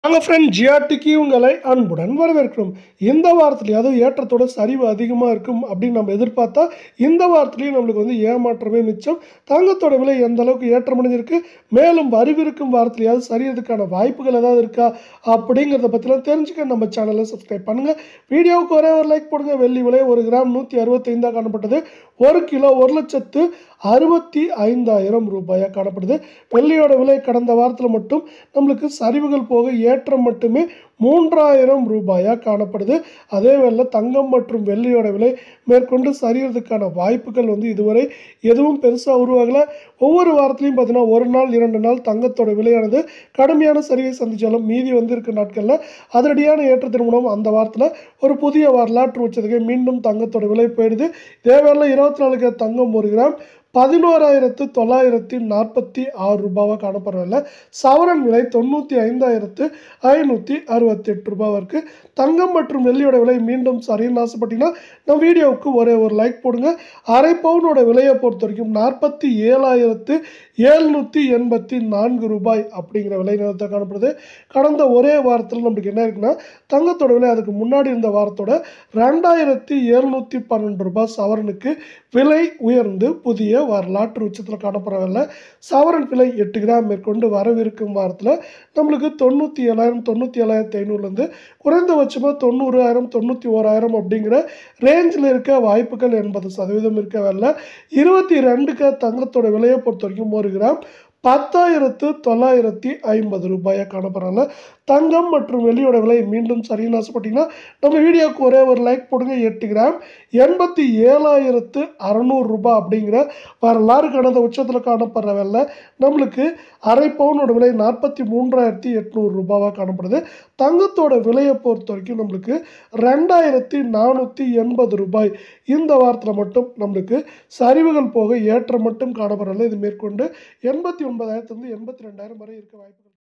நாங்கள் ஃப்ரெண்ட் ஜிஆர்டிக்கு உங்களை அன்புடன் வரவேற்கிறோம். இந்த வாரத்துலேயும் அதுவும் ஏற்றத்தோட சரிவு அதிகமாக இருக்கும் அப்படின்னு நம்ம எதிர்பார்த்தா இந்த வாரத்துலேயும் நம்மளுக்கு ஏமாற்றமே மிச்சம். தங்கத்தோட விலை எந்த அளவுக்கு ஏற்றமடைஞ்சிருக்கு, மேலும் வரவிருக்கும் வாரத்துலையாவது சரியறதுக்கான வாய்ப்புகள் ஏதாவது இருக்கா அப்படிங்கிறத பற்றிலாம் தெரிஞ்சுக்க நம்ம சேனலை சப்ஸ்கிரைப் பண்ணுங்கள். வீடியோவுக்கு ஒரே ஒரு லைக் போடுங்க. வெள்ளி விலை 1 கிராம் 165 காணப்பட்டது. 1 கிலோ 1,65,000 ரூபாயாக காணப்படுது. வெள்ளியோட விலை கடந்த வாரத்தில் மட்டும் நம்மளுக்கு சரிவுகள் போக ஏற்றம் மட்டுமே 3,000 ரூபாயாக காணப்படுது. அதே வேளை தங்கம் மற்றும் வெள்ளியோட விலை மேற்கொண்டு சரியறதுக்கான வாய்ப்புகள் இதுவரை எதுவும் பெருசாக உருவாகலை. ஒவ்வொரு வாரத்துலையும் பார்த்தீங்கன்னா 1 நாள் 2 நாள் தங்கத்தோட விலையானது கடுமையான சரிவை சந்தித்தாலும் மீதி இருக்க நாட்களில் அதிரடியான ஏற்றத்தின் மூலம் அந்த வாரத்தில் ஒரு புதிய வரலாற்று உச்சத்துக்கு மீண்டும் தங்கத்தோட விலை போயிடுது. இதே வேளை 24 கேரட் தங்கம் 1 கிராம் 11,946 ரூபாவாக காணப்படுறதில்ல. சவரன் விலை 95,568 ரூபாவாக இருக்குது. தங்கம் மற்றும் வெள்ளியோட விலை மீண்டும் சரின்னு ஆசைப்பட்டீங்கன்னா நம்ம வீடியோவுக்கு ஒரே ஒரு லைக் போடுங்க. அரை பவுனோட விலையை பொறுத்த வரைக்கும் 47,784 ரூபாய் அப்படிங்கிற விலை நிலத்தை காணப்படுது. கடந்த ஒரே வாரத்தில் நம்மளுக்கு என்ன இருக்குன்னா தங்கத்தோட விலை அதுக்கு முன்னாடி இருந்த வாரத்தோட 2,712 ரூபாய் சவரனுக்கு விலை உயர்ந்து புதிய வரலாற்று உச்சத்தில் காணப்படவில்லை. சவரன் விலை 8 கிராம் மேற்கொண்டு வரவிருக்கும் வாரத்தில் நம்மளுக்கு 97,000 97,500 குறைந்தபட்சமாக 90,000 91,000 அப்படிங்கிற ரேஞ்சில் இருக்க வாய்ப்புகள் 80% இருக்கவில்லை. 22 தங்கத்தோட விலையை பொறுத்த வரைக்கும் 1 கிராம் 10,950 ரூபாயாக காணப்படுறாங்க. தங்கம் மற்றும் வெள்ளியோட விலை மீண்டும் சரின்னு ஆசைப்பட்டீங்கன்னா நம்ம வீடியோவுக்கு ஒரே ஒரு லைக் போடுங்க. 8 கிராம் 87,600 ரூபாய் அப்படிங்கிற வரலாறு கடந்த உச்சத்தில் காணப்படுற விலை நம்மளுக்கு அரை பவுனோட விலை 43,800 ரூபாவாக காணப்படுது. தங்கத்தோட விலையை பொறுத்த வரைக்கும் நம்மளுக்கு 2,480 ரூபாய் இந்த வாரத்தில் மட்டும் நம்மளுக்கு சரிவுகள் போக ஏற்றம் மட்டும் காணப்படுறதில்லை. இது மேற்கொண்டு 89,000 82,000 வரை இருக்க வாய்ப்புகள்.